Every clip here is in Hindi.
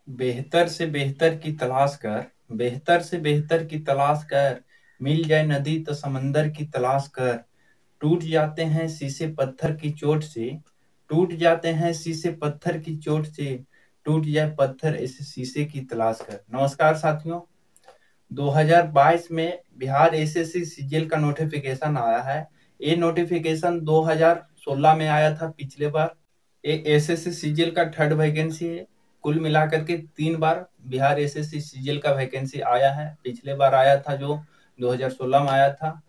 बेहतर से बेहतर की तलाश कर, बेहतर से बेहतर की तलाश कर, मिल जाए नदी तो समंदर की तलाश कर। टूट जाते हैं शीशे पत्थर की चोट से, टूट जाते हैं शीशे पत्थर की चोट से, टूट जाए पत्थर इस शीशे की तलाश कर। नमस्कार साथियों, 2022 में बिहार एसएससी सीजीएल का नोटिफिकेशन आया है। ये नोटिफिकेशन 2016 में आया था पिछले बार। ये एसएससी सीजीएल का थर्ड वैकेंसी है। कुल मिलाकर के 3 बार बिहार एसएससी सीजीएल का वैकेंसी आया है। पिछले बार आया था जो 2016 में आया था,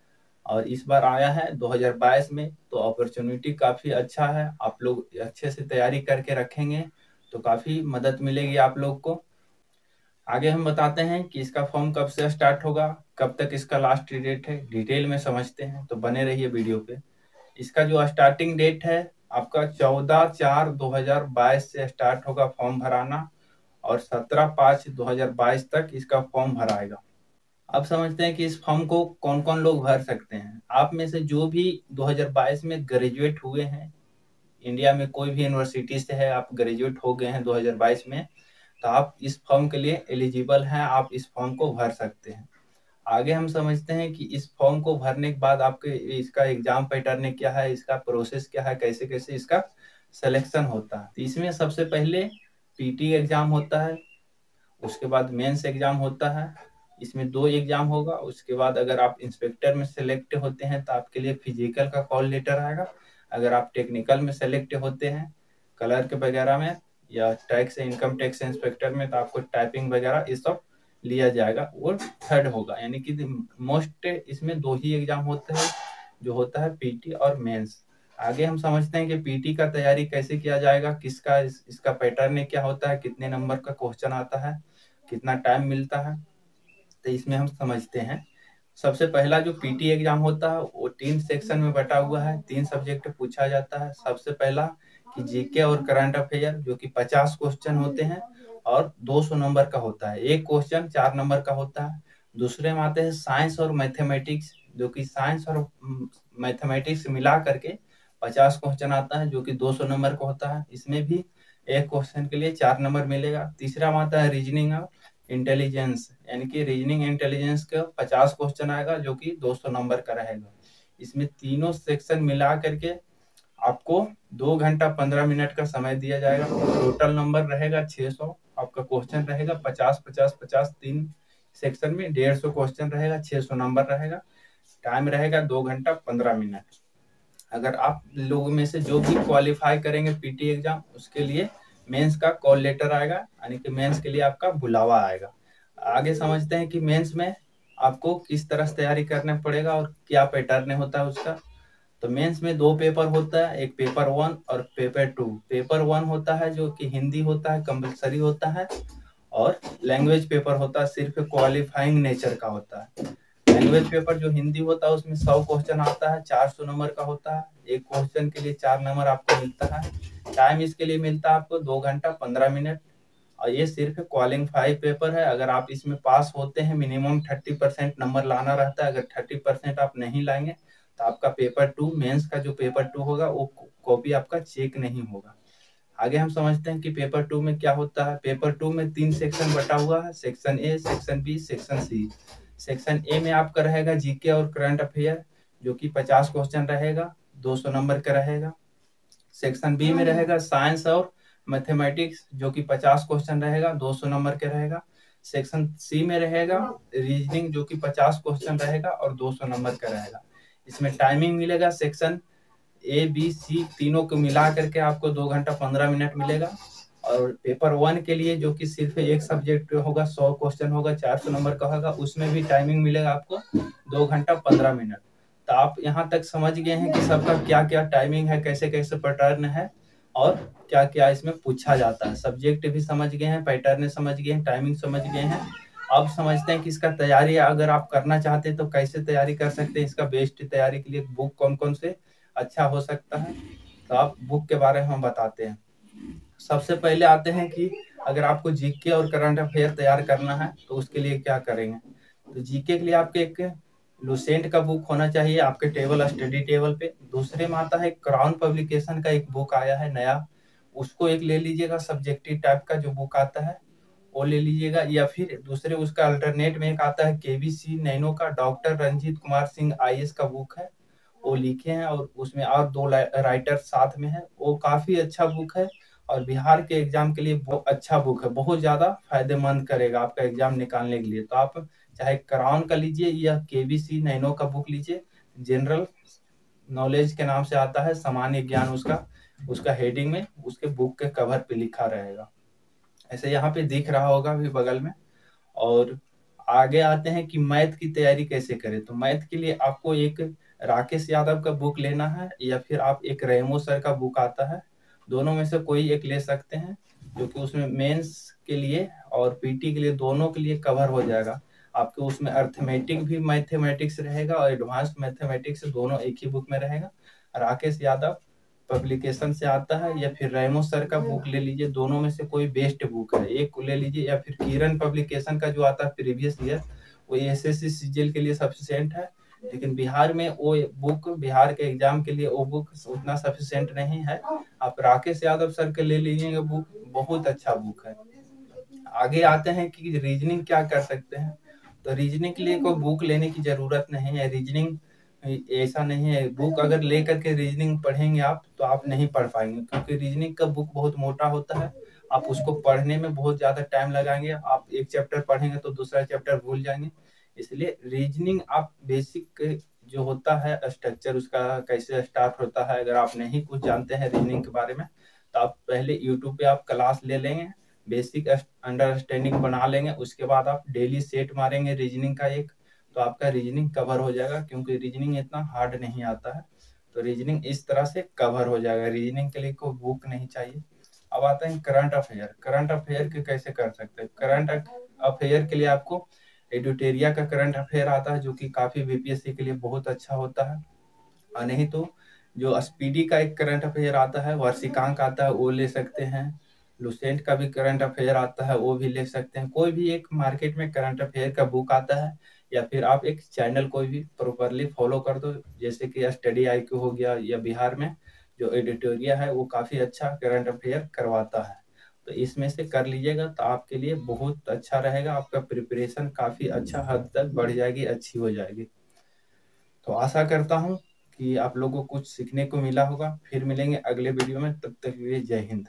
और इस बार आया है 2022 में। तो अपॉर्चुनिटी काफी अच्छा है, आप लोग अच्छे से तैयारी करके रखेंगे तो काफी मदद मिलेगी आप लोग को। आगे हम बताते हैं कि इसका फॉर्म कब से स्टार्ट होगा, कब तक इसका लास्ट डेट है, डिटेल में समझते हैं, तो बने रहिए वीडियो पे। इसका जो स्टार्टिंग डेट है आपका 14/4/2022 से स्टार्ट होगा फॉर्म भराना, और 17/5/2022 तक इसका फॉर्म भराएगा। अब समझते हैं कि इस फॉर्म को कौन कौन लोग भर सकते हैं। आप में से जो भी 2022 में ग्रेजुएट हुए हैं, इंडिया में कोई भी यूनिवर्सिटी से है, आप ग्रेजुएट हो गए हैं 2022 में, तो आप इस फॉर्म के लिए एलिजिबल हैं, आप इस फॉर्म को भर सकते हैं। आगे हम समझते हैं कि इस फॉर्म को भरने के बाद आपके इसका एग्जाम पैटर्न क्या है, इसका प्रोसेस क्या है, कैसे कैसे इसका सिलेक्शन होता है। तो इसमें सबसे पहले पीटी एग्जाम होता है, उसके बाद मेंस एग्जाम होता है। इसमें 2 एग्जाम होगा। उसके बाद अगर आप इंस्पेक्टर में सेलेक्ट होते हैं तो आपके लिए फिजिकल का कॉल लेटर आएगा। अगर आप टेक्निकल में सेलेक्ट होते हैं, क्लर्क वगैरह में या टैक्स इनकम टैक्स इंस्पेक्टर में, तो आपको टाइपिंग वगैरह ये सब लिया जाएगा, वो थर्ड होगा। यानी कि मोस्ट इसमें 2 ही एग्जाम होते हैं, जो होता है पीटी और मेंस। आगे हम समझते हैं कि पीटी का तैयारी कैसे किया जाएगा, किसका इसका पैटर्न क्या होता है, कितने नंबर का क्वेश्चन आता है, कितना टाइम मिलता है, तो इसमें हम समझते हैं। सबसे पहला जो पीटी एग्जाम होता है वो 3 सेक्शन में बटा हुआ है, 3 सब्जेक्ट पूछा जाता है। सबसे पहला कि जीके और करंट अफेयर, जो कि 50 क्वेश्चन होते हैं और 200 नंबर का होता है। एक क्वेश्चन 4 नंबर का होता है। दूसरे में आते हैं साइंस और मैथमेटिक्स, जो कि साइंस और मैथमेटिक्स मिला करके 50 क्वेश्चन आता है, जो कि 200 नंबर का होता है। इसमें भी एक क्वेश्चन के लिए 4 नंबर मिलेगा। तीसरा में आता है रीजनिंग और इंटेलिजेंस, यानी कि रीजनिंग इंटेलिजेंस का 50 क्वेश्चन आएगा, जो कि 200 नंबर का रहेगा। इसमें तीनों सेक्शन मिला करके आपको 2 घंटा 15 मिनट का समय दिया जाएगा। टोटल नंबर रहेगा 600। आपका क्वेश्चन रहेगा 50 50 50, 3 सेक्शन में 150 क्वेश्चन रहेगा, 600 नंबर रहेगा। टाइम रहेगा 2 घंटा 15 मिनट। अगर आप लोगों में से जो भी क्वालिफाई करेंगे पीटी एग्जाम, उसके लिए मेंस का कॉल लेटर आएगा, यानी कि मेंस के लिए आपका बुलावा आएगा। आगे समझते हैं कि मेंस में आपको किस तरह से तैयारी करना पड़ेगा और क्या पैटर्न होता है उसका। तो मेंस में 2 पेपर होता है, एक पेपर 1 और पेपर 2। पेपर 1 होता है जो कि हिंदी होता है, कंपलसरी होता है, और लैंग्वेज पेपर होता है, सिर्फ क्वालिफाइंग नेचर का होता है। लैंग्वेज पेपर जो हिंदी होता है उसमें 100 क्वेश्चन आता है, 400 नंबर का होता है। एक क्वेश्चन के लिए 4 नंबर आपको मिलता है। टाइम इसके लिए मिलता है आपको 2 घंटा 15 मिनट। और ये सिर्फ क्वालिफाई पेपर है। अगर आप इसमें पास होते हैं, मिनिमम 30% नंबर लाना रहता है। अगर 30% आप नहीं लाएंगे तो आपका पेपर 2 मेंस का जो पेपर 2 होगा वो कॉपी आपका चेक नहीं होगा। आगे हम समझते हैं कि पेपर 2 में क्या होता है। पेपर 2 में 3 सेक्शन बटा हुआ है, section A, section B, section C. Section A में आपका रहेगा जीके और करंट अफेयर, जो कि 50 क्वेश्चन रहेगा, 200 नंबर का रहेगा। सेक्शन बी में रहेगा साइंस और मैथमेटिक्स, जो कि 50 क्वेश्चन रहेगा, 200 नंबर का रहेगा। सेक्शन सी में रहेगा रीजनिंग, जो कि 50 क्वेश्चन रहेगा और 200 नंबर का रहेगा। इसमें टाइमिंग मिलेगा सेक्शन ए बी सी तीनों को मिला करके आपको 2 घंटा 15 मिनट मिलेगा। और पेपर 1 के लिए, जो कि सिर्फ एक सब्जेक्ट होगा, 100 क्वेश्चन होगा, 400 नंबर का होगा, उसमें भी टाइमिंग मिलेगा आपको 2 घंटा 15 मिनट। तो आप यहाँ तक समझ गए हैं कि सबका क्या क्या टाइमिंग है, कैसे कैसे पैटर्न है, और क्या क्या इसमें पूछा जाता है। सब्जेक्ट भी समझ गए हैं, पैटर्न समझ गए हैं, टाइमिंग समझ गए हैं। अब समझते हैं कि इसका तैयारी अगर आप करना चाहते हैं तो कैसे तैयारी कर सकते हैं। इसका बेस्ट तैयारी के लिए बुक कौन कौन से अच्छा हो सकता है, तो आप बुक के बारे में हम बताते हैं। सबसे पहले आते हैं कि अगर आपको जीके और करंट अफेयर तैयार करना है तो उसके लिए क्या करेंगे। तो जीके के लिए आपके एक लुसेंट का बुक होना चाहिए आपके टेबल, स्टडी टेबल पे। दूसरे में आता है क्राउन पब्लिकेशन का एक बुक आया है नया, उसको एक ले लीजिएगा, सब्जेक्टिव टाइप का जो बुक आता है। वो ले लीजिएगा, या फिर दूसरे उसका अल्टरनेट में एक आता है केबीसी नैनो का, डॉक्टर रंजीत कुमार सिंह आईएएस का बुक है, वो लिखे हैं और उसमें और दो राइटर साथ में है। वो काफी अच्छा बुक है और बिहार के एग्जाम के लिए बहुत अच्छा बुक है, बहुत ज्यादा फायदेमंद करेगा आपका एग्जाम निकालने के लिए। तो आप चाहे क्राउन का लीजिए या केबीसी नैनो का बुक लीजिए, जनरल नॉलेज के नाम से आता है, सामान्य ज्ञान उसका उसका हेडिंग में उसके बुक के कवर पे लिखा रहेगा, ऐसे यहाँ पे दिख रहा होगा अभी बगल में। और आगे आते हैं कि मैथ की तैयारी कैसे करें। तो मैथ के लिए आपको एक राकेश यादव का बुक लेना है, या फिर आप एक रेमो सर का बुक आता है, दोनों में से कोई एक ले सकते हैं, जो कि उसमें मेंस के लिए और पीटी के लिए दोनों के लिए कवर हो जाएगा। आपको उसमें अर्थमेटिक भी मैथमेटिक्स रहेगा और एडवांस मैथमेटिक्स दोनों एक ही बुक में रहेगा। राकेश यादव पब्लिकेशन से आता है, या फिर रेमो सर का बुक ले लीजिए, दोनों में से कोई बेस्ट बुक है, एक को ले लीजिए। या फिर किरण पब्लिकेशन का जो आता है प्रीवियस ईयर, वो एसएससी सीजीएल के लिए सफिशिएंट है, लेकिन बिहार में वो बुक बिहार के एग्जाम के लिए वो बुक उतना सफिशिएंट नहीं है। आप राकेश यादव सर के ले लीजिएगा बुक, बहुत अच्छा बुक है। आगे आते हैं कि रीजनिंग क्या कर सकते हैं। तो रीजनिंग के लिए कोई बुक लेने की जरूरत नहीं है। रीजनिंग ऐसा नहीं है, बुक अगर लेकर के रीजनिंग पढ़ेंगे आप तो आप नहीं पढ़ पाएंगे, क्योंकि रीजनिंग का बुक बहुत मोटा होता है, आप उसको पढ़ने में बहुत ज्यादा टाइम लगाएंगे, आप एक चैप्टर पढ़ेंगे तो दूसरा चैप्टर भूल जाएंगे। इसलिए रीजनिंग आप बेसिक जो होता है स्ट्रक्चर उसका कैसे स्टार्ट होता है, अगर आप नहीं कुछ जानते हैं रीजनिंग के बारे में, तो आप पहले यूट्यूब पे आप क्लास ले लेंगे, बेसिक अंडरस्टैंडिंग बना लेंगे, उसके बाद आप डेली सेट मारेंगे रीजनिंग का एक, तो आपका रीजनिंग कवर हो जाएगा, क्योंकि रीजनिंग इतना हार्ड नहीं आता है। तो रीजनिंग इस तरह से कवर हो जाएगा, रीजनिंग के लिए कोई बुक नहीं चाहिए। अब आते हैं करंट अफेयर। करंट अफेयर के कैसे कर सकते हैं। करंट अफेयर के लिए आपको एडुटेरिया का करंट अफेयर आता है, जो कि काफी बीपीएससी के लिए बहुत अच्छा होता है। और नहीं तो जो स्पीडी का एक करंट अफेयर आता है, वर्षिकांक आता है, वो ले सकते हैं। लुसेंट का भी करंट अफेयर आता है, वो भी ले सकते हैं। कोई भी एक मार्केट में करंट अफेयर का बुक आता है, या फिर आप एक चैनल कोई भी प्रॉपरली फॉलो कर दो, जैसे कि स्टडी आईक्यू हो गया, या बिहार में जो एडिटोरिया है वो काफी अच्छा करंट अफेयर करवाता है। तो इसमें से कर लीजिएगा तो आपके लिए बहुत अच्छा रहेगा, आपका प्रिपरेशन काफी अच्छा हद तक बढ़ जाएगी, अच्छी हो जाएगी। तो आशा करता हूँ कि आप लोगों को कुछ सीखने को मिला होगा। फिर मिलेंगे अगले वीडियो में, तब तक के लिए जय हिंद।